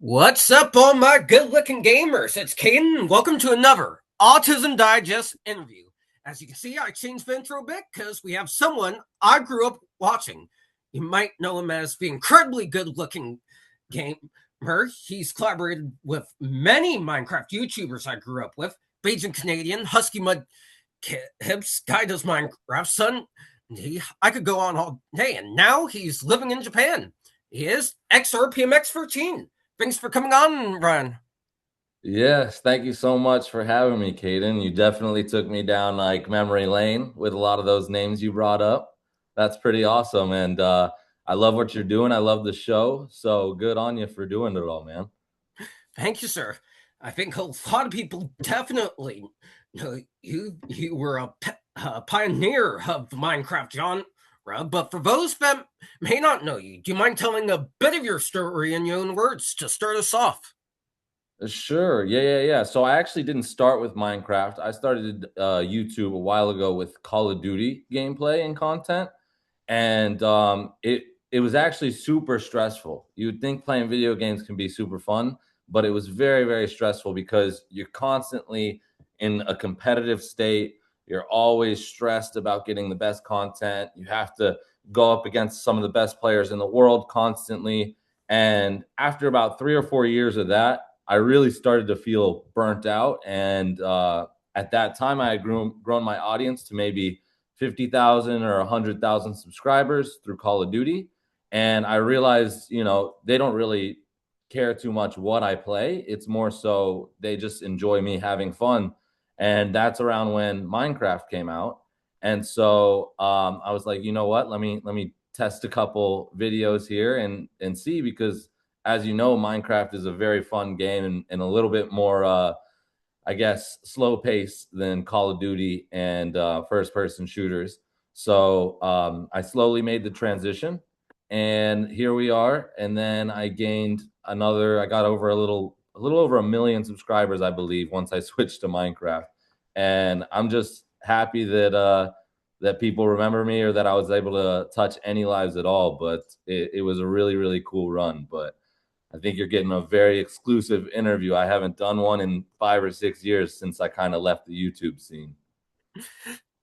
What's up, all my good-looking gamers? It's Caden, and welcome to another Autism Digest interview. As you can see, I changed the intro a bit because we have someone I grew up watching. You might know him as the incredibly good-looking gamer. He's collaborated with many Minecraft YouTubers I grew up with. Bajan Canadian, Husky Mud Hips, Guy Does Minecraft, Son. I could go on all day, and now he's living in Japan. He is xRPMx13. Thanks for coming on, Ryan. Yes, thank you so much for having me, Caden. You definitely took me down like memory lane with a lot of those names you brought up. That's pretty awesome. And I love what you're doing. I love the show. So good on you for doing it all, man. Thank you, sir. I think a lot of people definitely know you. You were a pioneer of the Minecraft genre. But for those that may not know you, do you mind telling a bit of your story in your own words to start us off? Sure. Yeah. So I actually didn't start with Minecraft. I started YouTube a while ago with Call of Duty gameplay and content. And it was actually super stressful. You would think playing video games can be super fun, but it was very, very stressful because you're constantly in a competitive state. You're always stressed about getting the best content. You have to go up against some of the best players in the world constantly. And after about 3 or 4 years of that, I really started to feel burnt out. And at that time, I had grown my audience to maybe 50,000 or 100,000 subscribers through Call of Duty. And I realized, they don't really care too much what I play. It's more so they just enjoy me having fun. And that's around when Minecraft came out. And so I was like, you know what? Let me test a couple videos here and see, because as you know, Minecraft is a very fun game and a little bit more I guess, slow pace than Call of Duty and first person shooters. So I slowly made the transition, and here we are. And then I got over a little over 1 million subscribers, I believe, once I switched to Minecraft. And I'm just happy that people remember me, or that I was able to touch any lives at all. But it was a really, really cool run. But I think you're getting a very exclusive interview. I haven't done one in 5 or 6 years since I kind of left the YouTube scene.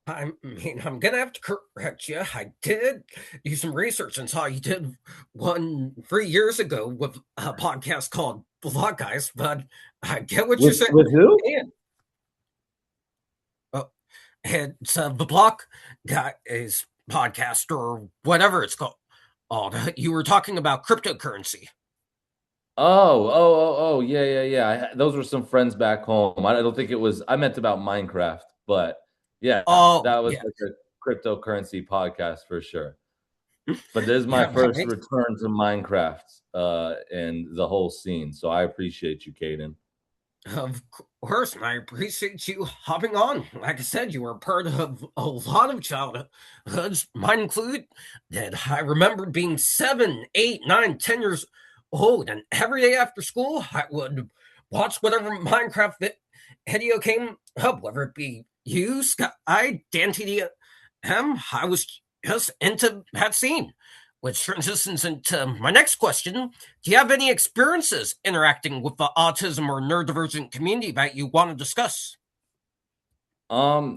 I mean, I'm gonna have to correct you. I did do some research and saw you did one 3 years ago with a podcast called Vlog Guys, but I get what you're With who? saying. Oh, it's the Block Guys podcast or whatever it's called. Oh, you were talking about cryptocurrency. Yeah. Those were some friends back home. I don't think it was. I meant about Minecraft, but yeah, Oh, that was yeah. like a cryptocurrency podcast for sure. But this is my Yeah, first right. return to Minecraft and the whole scene. So I appreciate you, Caden. Of course, and I appreciate you hopping on. Like I said, you were part of a lot of childhoods, mine included. That I remember being 7, 8, 9, 10 years old, and every day after school, I would watch whatever Minecraft video came up, whether it be you, Sky, Dan TDM. I was just into that scene, which transitions into my next question. Do you have any experiences interacting with the autism or neurodivergent community that you want to discuss?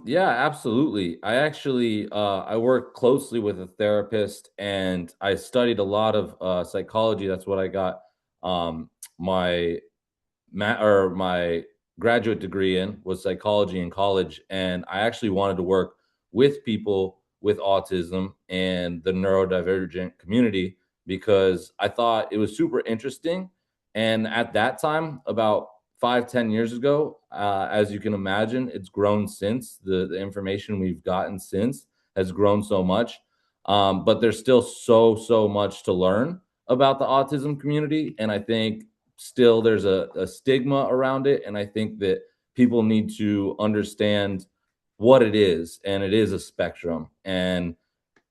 Yeah, absolutely. I actually I work closely with a therapist, and I studied a lot of psychology. That's what I got my my graduate degree in, was psychology in college. And I actually wanted to work with people with autism and the neurodivergent community because I thought it was super interesting. And at that time, about 5, 10 years ago, as you can imagine, it's grown since. The information we've gotten since has grown so much. But there's still so much to learn about the autism community. And I think still there's a stigma around it. And I think that people need to understand what it is. And it is a spectrum. And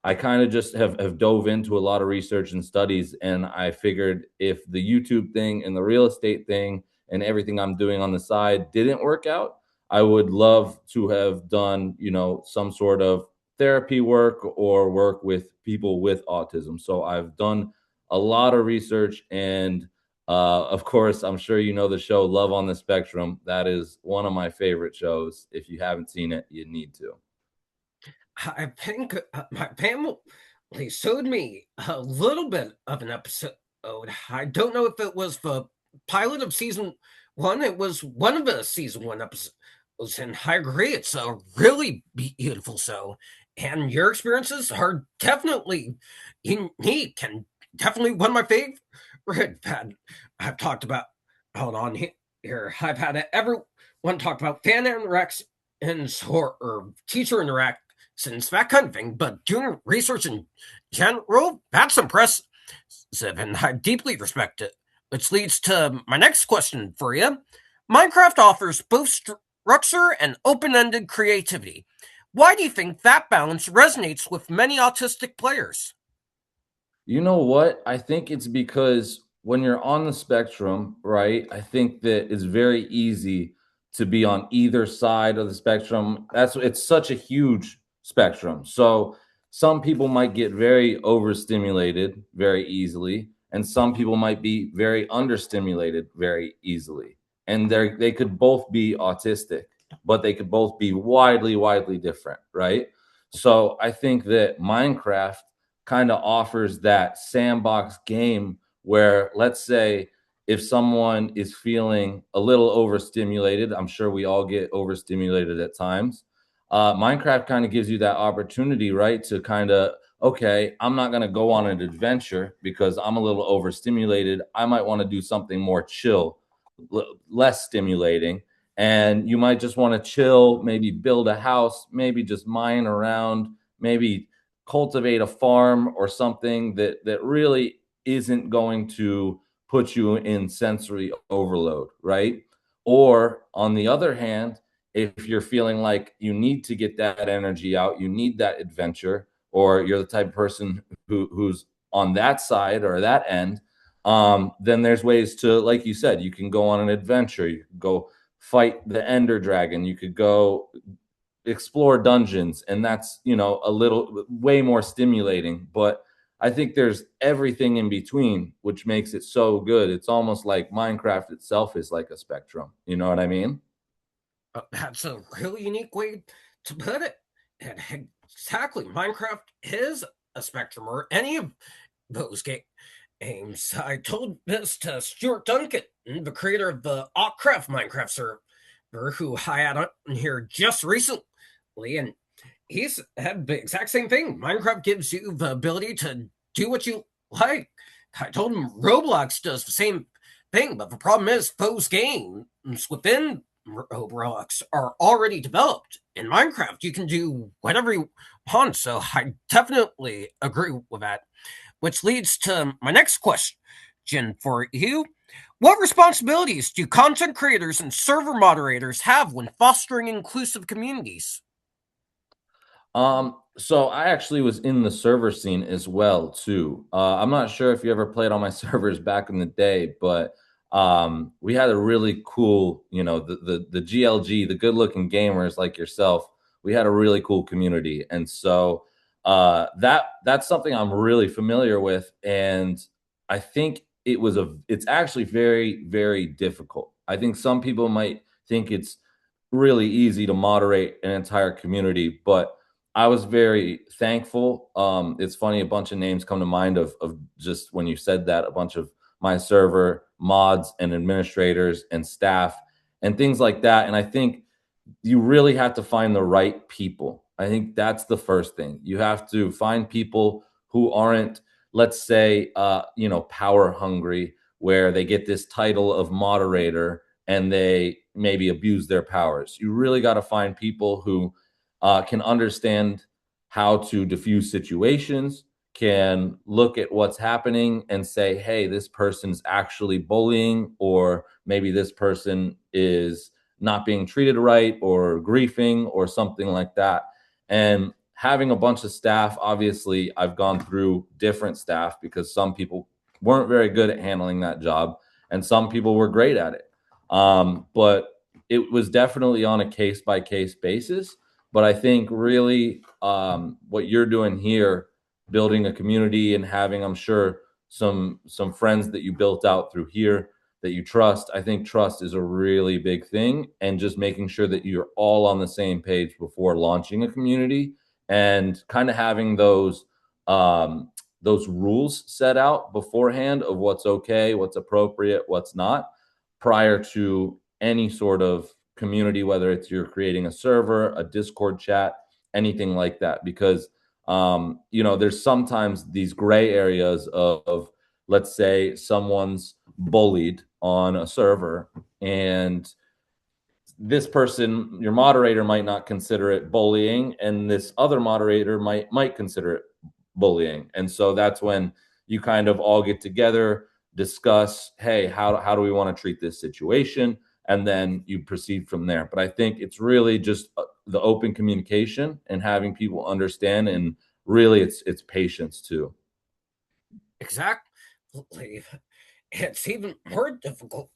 I kind of just have dove into a lot of research and studies. And I figured if the YouTube thing and the real estate thing and everything I'm doing on the side didn't work out, I would love to have done, some sort of therapy work or work with people with autism. So I've done a lot of research, and Of course, I'm sure you know the show Love on the Spectrum. That is one of my favorite shows. If you haven't seen it, you need to. I think my family showed me a little bit of an episode. I don't know if it was the pilot of season one. It was one of the season one episodes, and I agree, it's a really beautiful show. And your experiences are definitely unique and definitely one of my favorite that I've talked about. Hold on here. I've had everyone talk about fan interactions or teacher interactions, that kind of thing. But doing research in general, that's impressive, and I deeply respect it. Which leads to my next question for you. Minecraft offers both structure and open ended creativity. Why do you think that balance resonates with many autistic players? You know what? I think it's because when you're on the spectrum, right? I think that it's very easy to be on either side of the spectrum. It's such a huge spectrum. So some people might get very overstimulated very easily, and some people might be very understimulated very easily. And they could both be autistic, but they could both be widely different, right? So I think that Minecraft kind of offers that sandbox game where, let's say, if someone is feeling a little overstimulated, I'm sure we all get overstimulated at times. Minecraft kind of gives you that opportunity, right? To kind of, okay, I'm not going to go on an adventure because I'm a little overstimulated. I might want to do something more chill, less stimulating. And you might just want to chill, maybe build a house, maybe just mine around, maybe cultivate a farm or something that really isn't going to put you in sensory overload, right? Or on the other hand, if you're feeling like you need to get that energy out, you need that adventure, or you're the type of person who's on that side or that end, then there's ways to, like you said, you can go on an adventure, you can go fight the Ender Dragon, you could go explore dungeons, and that's, a little way more stimulating. But I think there's everything in between, which makes it so good. It's almost like Minecraft itself is like a spectrum, you know what I mean? That's a really unique way to put it. And exactly, Minecraft is a spectrum, or any of those games. I told this to Stuart Duncan, the creator of the Ockcraft Minecraft server, who I had on here just recently, and he's had the exact same thing. Minecraft gives you the ability to do what you like. I told him Roblox does the same thing, but the problem is those games within Roblox are already developed. In Minecraft, you can do whatever you want, so I definitely agree with that. Which leads to my next question for you. What responsibilities do content creators and server moderators have when fostering inclusive communities? So I actually was in the server scene as well too. I'm not sure if you ever played on my servers back in the day, but we had a really cool, the GLG, the good looking gamers like yourself. We had a really cool community, and so that's something I'm really familiar with, and I think it's actually very difficult. I think some people might think it's really easy to moderate an entire community, but I was very thankful. It's funny, a bunch of names come to mind of just when you said that, a bunch of my server mods and administrators and staff and things like that. And I think you really have to find the right people. I think that's the first thing. You have to find people who aren't, let's say, power hungry, where they get this title of moderator and they maybe abuse their powers. You really got to find people who can understand how to diffuse situations, can look at what's happening and say, hey, this person's actually bullying, or maybe this person is not being treated right or griefing or something like that. And having a bunch of staff, obviously, I've gone through different staff because some people weren't very good at handling that job and some people were great at it. But it was definitely on a case by case basis. But I think really what you're doing here, building a community and having, I'm sure, some friends that you built out through here that you trust. I think trust is a really big thing, and just making sure that you're all on the same page before launching a community, and kind of having those rules set out beforehand of what's okay, what's appropriate, what's not, prior to any sort of community, whether it's you're creating a server, a Discord chat, anything like that. Because there's sometimes these gray areas of, let's say someone's bullied on a server, and this person, your moderator, might not consider it bullying, and this other moderator might consider it bullying. And so that's when you kind of all get together, discuss, hey, how do we want to treat this situation, and then you proceed from there. But I think it's really just the open communication and having people understand, and really it's patience too. Exactly. It's even more difficult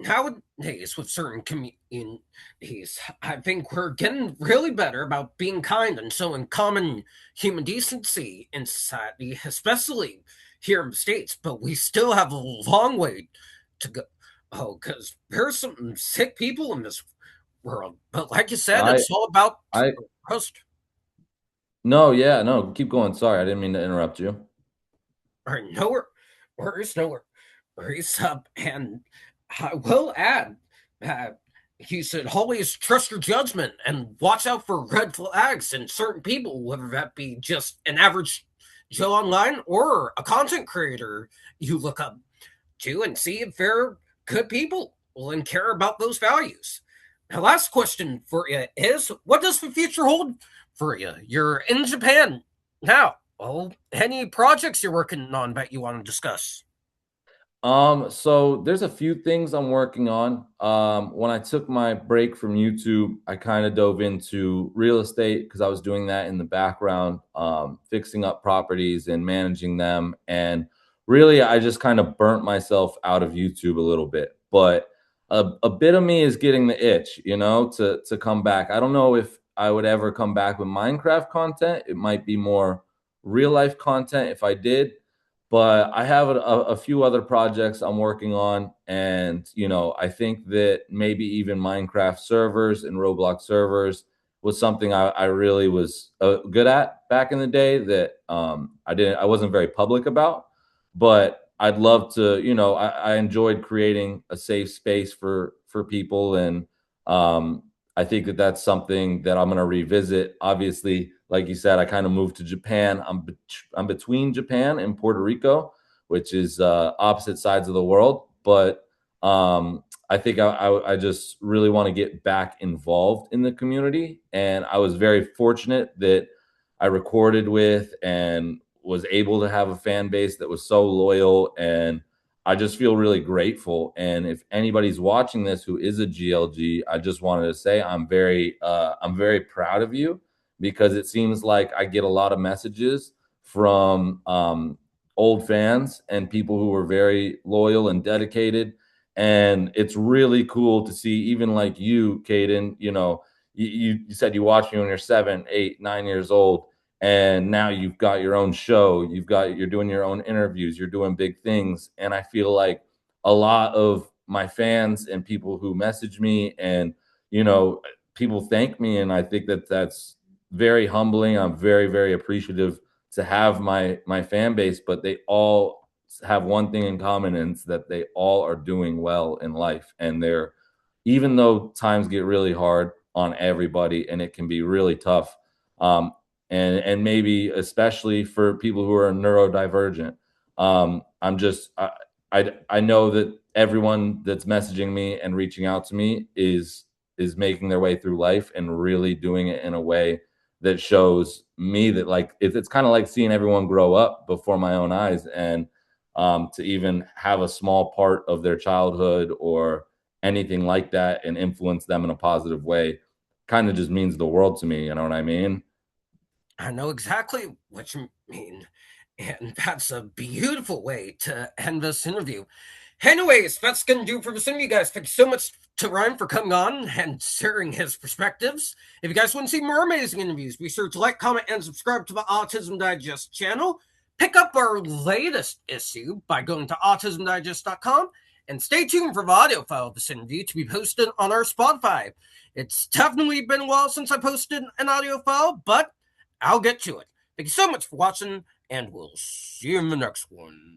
nowadays with certain communities. I think we're getting really better about being kind and showing common human decency in society, especially here in the States, but we still have a long way to go. Oh, because there's some sick people in this world. But like you said, I it's all about I trust. No, yeah, no, keep going. Sorry, I didn't mean to interrupt you. Or nowhere, worries, nowhere, worries up. And I will add, uh, he said, always trust your judgment and watch out for red flags in certain people, whether that be just an average Joe online or a content creator you look up to and see if they're good people and care about those values. Now, last question for you is, what does the future hold for you? You're in Japan now. Well, any projects you're working on that you want to discuss? So there's a few things I'm working on. When I took my break from YouTube, I kind of dove into real estate because I was doing that in the background, fixing up properties and managing them. And really, I just kind of burnt myself out of YouTube a little bit. But a bit of me is getting the itch, to come back. I don't know if I would ever come back with Minecraft content. It might be more real life content if I did, but I have a few other projects I'm working on. And, I think that maybe even Minecraft servers and Roblox servers was something I really was good at back in the day that I wasn't very public about. But I'd love to, I enjoyed creating a safe space for people. And I think that that's something that I'm going to revisit. Obviously, like you said, I kind of moved to Japan. I'm between Japan and Puerto Rico, which is opposite sides of the world. But I think I just really want to get back involved in the community. And I was very fortunate that I recorded with and was able to have a fan base that was so loyal. And I just feel really grateful. And if anybody's watching this who is a GLG, I just wanted to say I'm very proud of you, because it seems like I get a lot of messages from old fans and people who are very loyal and dedicated. And it's really cool to see, even like you, Caden, you said you watched me when you're 7, 8, 9 years old. And now you've got your own show, you're doing your own interviews, you're doing big things. And I feel like a lot of my fans and people who message me, and people thank me, and I think that that's very humbling. I'm very, very appreciative to have my fan base, but they all have one thing in common, and it's that they all are doing well in life. And they're, even though times get really hard on everybody and it can be really tough, um, and maybe especially for people who are neurodivergent, I know that everyone that's messaging me and reaching out to me is making their way through life and really doing it in a way that shows me that, like, it's kind of like seeing everyone grow up before my own eyes. And to even have a small part of their childhood or anything like that and influence them in a positive way kind of just means the world to me. You know what I mean? I know exactly what you mean. And that's a beautiful way to end this interview. Anyways, that's going to do for this interview, guys. Thank you so much to Ryan for coming on and sharing his perspectives. If you guys want to see more amazing interviews, be sure to like, comment, and subscribe to the Autism Digest channel. Pick up our latest issue by going to autismdigest.com and stay tuned for the audio file of this interview to be posted on our Spotify. It's definitely been a while since I posted an audio file, but I'll get to it. Thank you so much for watching, and we'll see you in the next one.